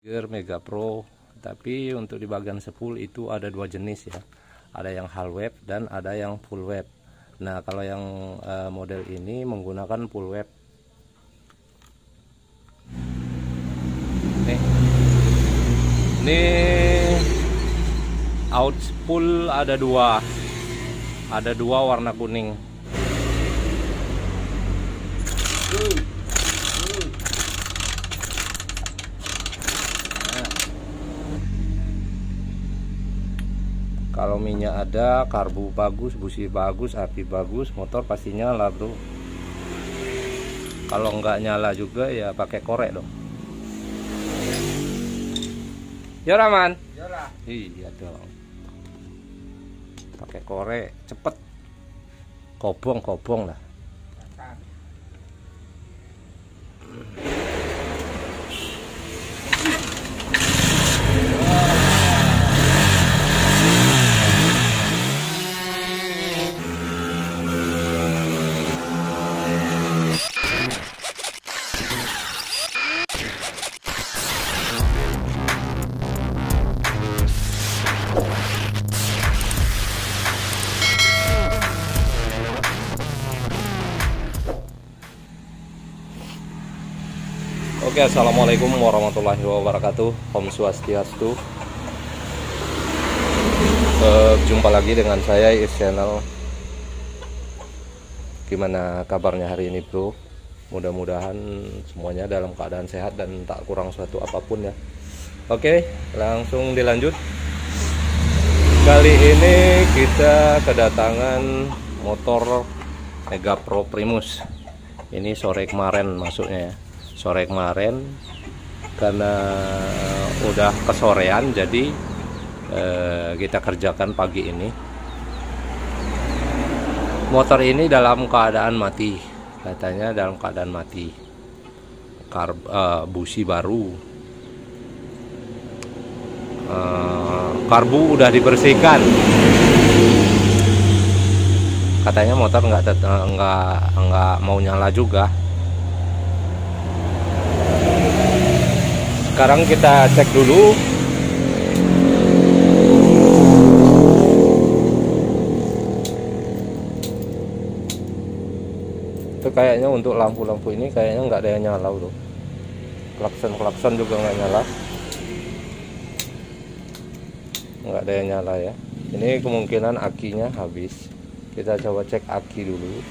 Mega Pro, tapi untuk di bagian spool itu ada dua jenis ya, ada yang half web dan ada yang full web. Nah kalau yang model ini menggunakan full web. Ini out spool ada dua warna kuning. Kalau minyak ada, karbu bagus, busi bagus, api bagus, motor pasti nyala bro. Kalau nggak nyala juga ya pakai korek dong. Ya Raman? Iya dong. Pakai korek cepet. Kobong lah. Oke, assalamualaikum warahmatullahi wabarakatuh. Om Swastiastu. Jumpa lagi dengan saya Is Channel. Gimana kabarnya hari ini bro? Mudah-mudahan semuanya dalam keadaan sehat dan tak kurang suatu apapun ya. Oke, langsung dilanjut. Kali ini kita kedatangan motor Mega Pro Primus. Ini sore kemarin masuknya ya. Sore kemarin karena udah kesorean, jadi kita kerjakan pagi ini. Motor ini dalam keadaan mati, katanya dalam keadaan mati. Busi baru, karbu udah dibersihkan. Katanya motor nggak mau nyala juga. Sekarang kita cek dulu. Itu kayaknya untuk lampu-lampu ini kayaknya nggak ada yang nyala bro. Klakson juga nggak nyala. Nggak ada yang nyala ya. Ini kemungkinan akinya habis. Kita coba cek aki dulu.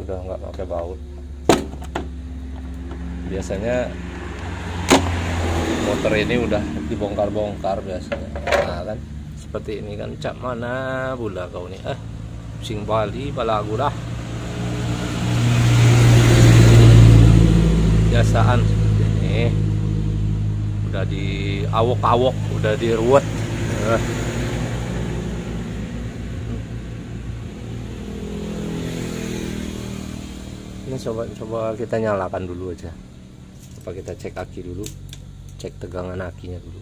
Udah nggak pakai baut. Biasanya motor ini udah dibongkar-bongkar biasanya. Nah kan seperti ini kan, cap mana pula kau nih, pusing Bali pala aku dah. Biasaan seperti ini udah diawok-awok, udah diruwet. Ini coba kita nyalakan dulu aja. Coba kita cek aki dulu, cek tegangan akinya dulu.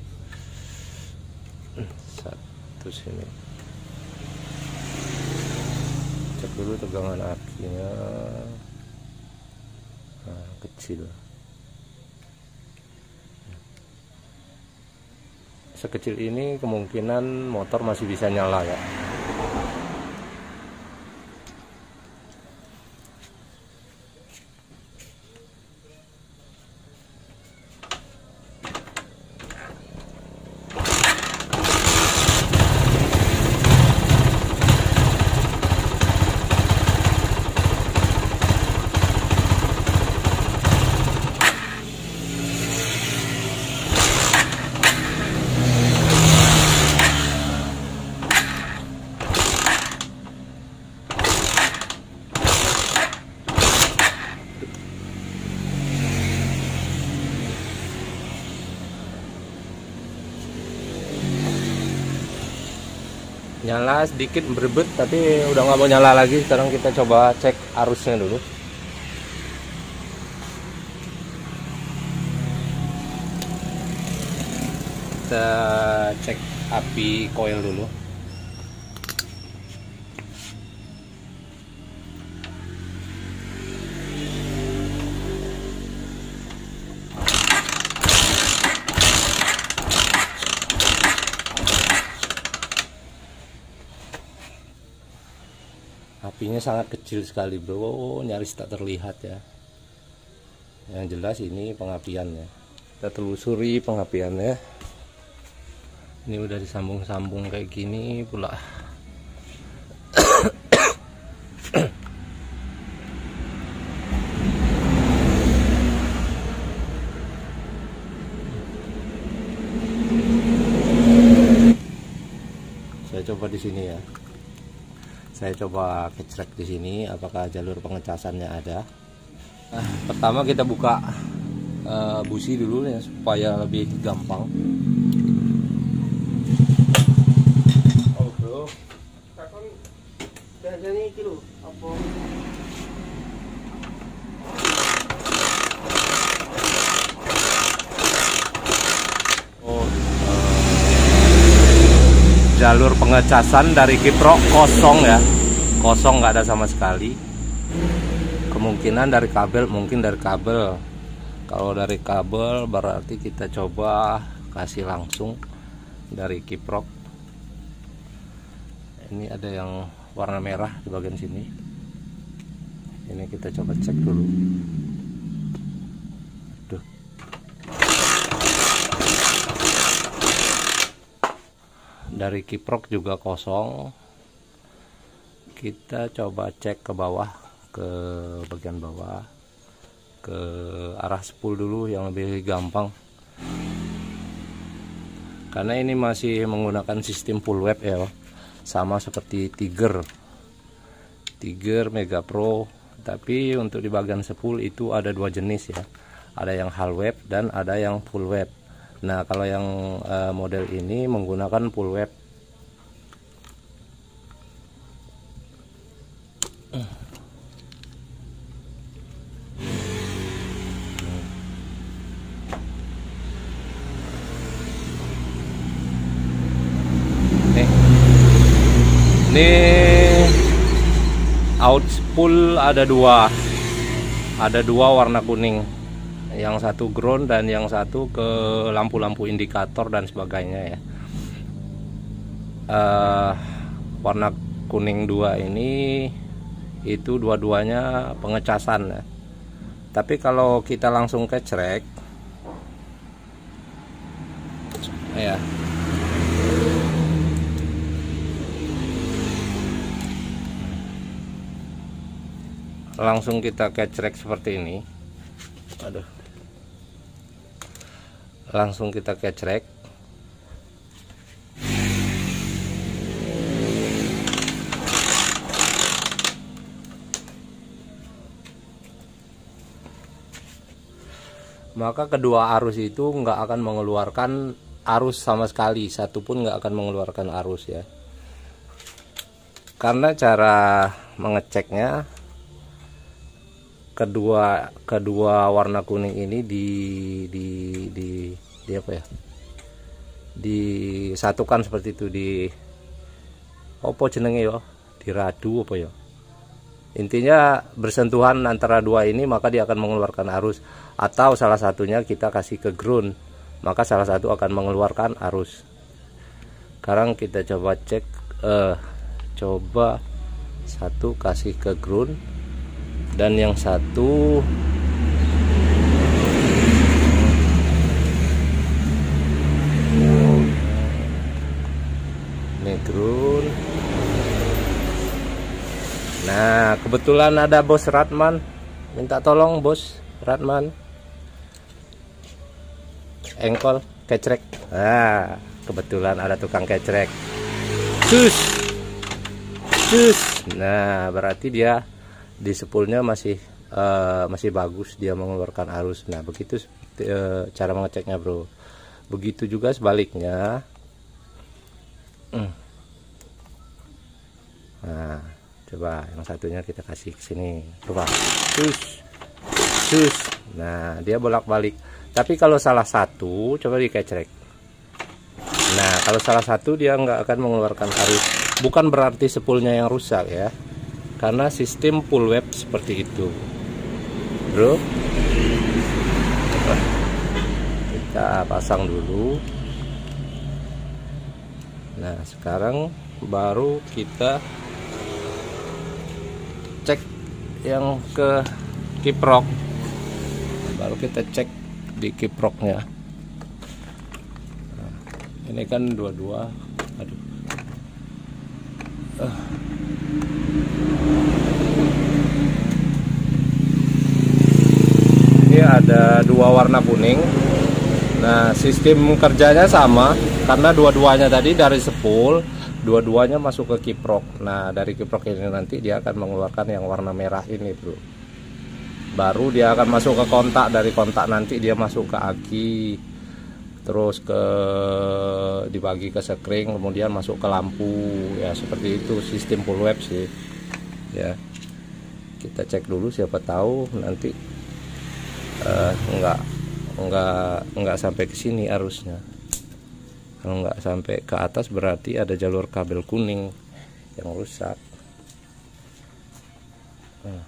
Satu sini, cek dulu tegangan akinya. Nah, kecil. Sekecil ini kemungkinan motor masih bisa nyala ya. Nyala sedikit berebut, tapi udah nggak mau nyala lagi. Sekarang kita coba cek arusnya dulu. Kita cek api koil dulu. apinya sangat kecil sekali bro, nyaris tak terlihat ya. Yang jelas ini pengapiannya, kita telusuri pengapiannya. Ini udah disambung-sambung kayak gini pula. Saya coba di sini ya. Saya coba kecrek di sini apakah jalur pengecasannya ada. Pertama kita buka busi dulu ya supaya lebih gampang. Oh bro, kakon biasanya iki lho apa? Jalur pengecasan dari kiprok kosong ya, kosong, nggak ada sama sekali. Kemungkinan dari kabel, mungkin dari kabel. Kalau dari kabel berarti kita coba kasih langsung dari kiprok. Ini ada yang warna merah di bagian sini. Ini kita coba cek dulu. Aduh. Dari kiprok juga kosong. Kita coba cek ke bawah, ke bagian bawah, ke arah spool dulu yang lebih gampang. Karena ini masih menggunakan sistem full web ya, sama seperti Tiger Mega Pro. Tapi untuk di bagian spool itu ada dua jenis ya, ada yang half web dan ada yang full web. Nah kalau yang model ini menggunakan full web. Ini out spool ada dua warna kuning, yang satu ground dan yang satu ke lampu-lampu indikator dan sebagainya ya. Warna kuning dua ini itu dua-duanya pengecasan ya. Tapi kalau kita langsung kecrek ya, langsung kita kecrek seperti ini. Aduh. Langsung kita kecrek. Maka kedua arus itu nggak akan mengeluarkan arus sama sekali, satu pun nggak akan mengeluarkan arus ya. Karena cara mengeceknya, kedua warna kuning ini di apa ya, disatukan seperti itu, di opo jenenge yo, diradu apa ya, intinya bersentuhan antara dua ini maka dia akan mengeluarkan arus. Atau salah satunya kita kasih ke ground, maka salah satu akan mengeluarkan arus. Sekarang kita coba cek, coba satu kasih ke ground dan yang satu ini ground. Nah kebetulan ada bos Ratman, minta tolong bos Ratman, engkol kecrek. Nah kebetulan ada tukang kecrek, cus. Nah berarti dia di spoolnya masih bagus, dia mengeluarkan arus. Nah begitu cara mengeceknya bro. Begitu juga sebaliknya. Nah coba yang satunya kita kasih ke sini, coba sus. Nah dia bolak-balik. Tapi kalau salah satu coba dikecrek. Nah kalau salah satu dia nggak akan mengeluarkan arus. Bukan berarti spoolnya yang rusak ya, karena sistem full web seperti itu bro. Kita pasang dulu. Nah sekarang baru kita cek yang ke kiprok, baru kita cek di kiproknya. Nah, ini kan dua-dua, aduh. Ini ada dua warna kuning. Nah, sistem kerjanya sama karena dua-duanya tadi dari spool, dua-duanya masuk ke kiprok. Nah, dari kiprok ini nanti dia akan mengeluarkan yang warna merah ini, bro. Baru dia akan masuk ke kontak, dari kontak nanti dia masuk ke aki, terus dibagi ke sekring, kemudian masuk ke lampu. Ya, seperti itu sistem full web sih. Ya. Kita cek dulu, siapa tahu nanti enggak sampai ke sini arusnya. Kalau nggak sampai ke atas berarti ada jalur kabel kuning yang rusak. Nah,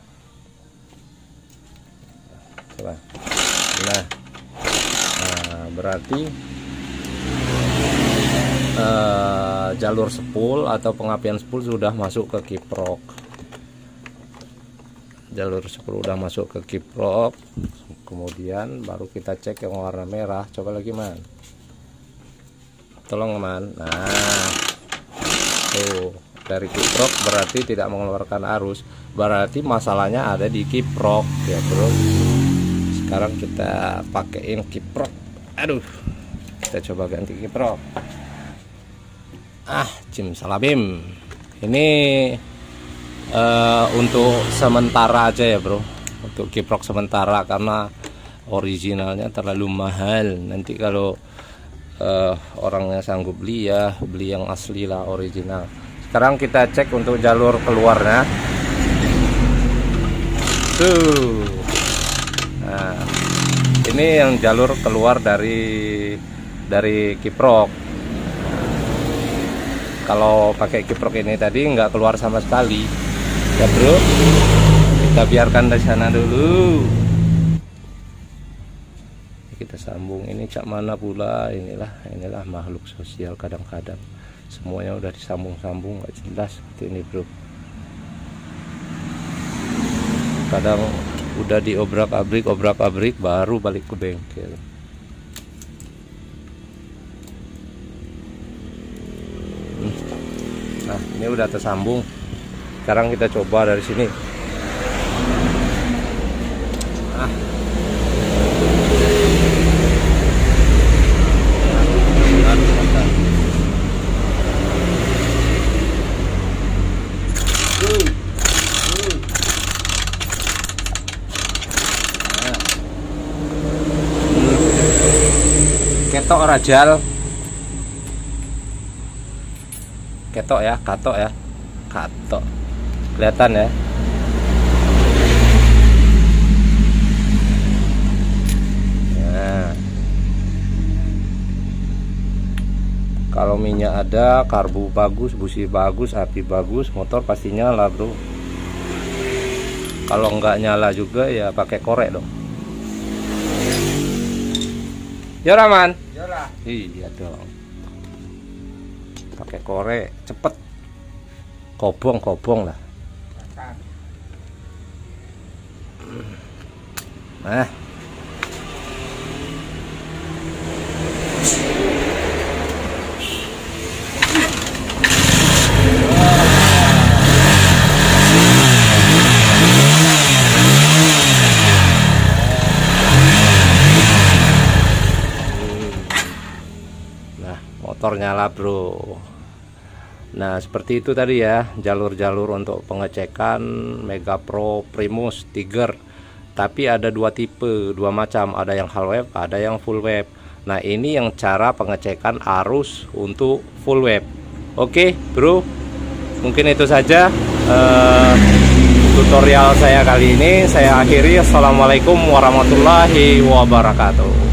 berarti jalur spool atau pengapian spool sudah masuk ke kiprok. Jalur spool udah masuk ke kiprok, kemudian baru kita cek yang warna merah. Coba lagi, Man. Tolong, Man. Nah, tuh dari kiprok berarti tidak mengeluarkan arus, berarti masalahnya ada di kiprok ya, bro. Sekarang kita pakein kiprok. Aduh, kita coba ganti kiprok. Jim salabim. Ini untuk sementara aja ya, bro. Untuk kiprok sementara karena originalnya terlalu mahal. Nanti kalau orangnya sanggup beli, ya beli yang asli lah, original. Sekarang kita cek untuk jalur keluarnya. Tuh. Nah, ini yang jalur keluar dari kiprok. Kalau pakai kiprok ini tadi nggak keluar sama sekali, ya, bro. Kita biarkan dari sana dulu. Kita sambung ini cak mana pula. Inilah makhluk sosial, kadang-kadang semuanya udah disambung-sambung nggak jelas seperti ini, bro. Kadang udah diobrak-abrik baru balik ke bengkel. Nah, ini udah tersambung. Sekarang kita coba dari sini. Ketok rajal, ketok ya, katok ya, katok, kelihatan ya. Nah, kalau minyak ada, karbu bagus, busi bagus, api bagus, motor pasti nyala, bro. Kalau nggak nyala juga ya pakai korek dong. Ya, Raman. Iya dong, pakai korek cepet, kobong lah. Nah, motor nyala, bro. Nah, seperti itu tadi ya jalur-jalur untuk pengecekan Mega Pro Primus Tiger. Tapi ada dua tipe, dua macam, ada yang half web, ada yang full web. Nah, ini yang cara pengecekan arus untuk full web. Oke, bro, mungkin itu saja tutorial saya kali ini. Saya akhiri. Assalamualaikum warahmatullahi wabarakatuh.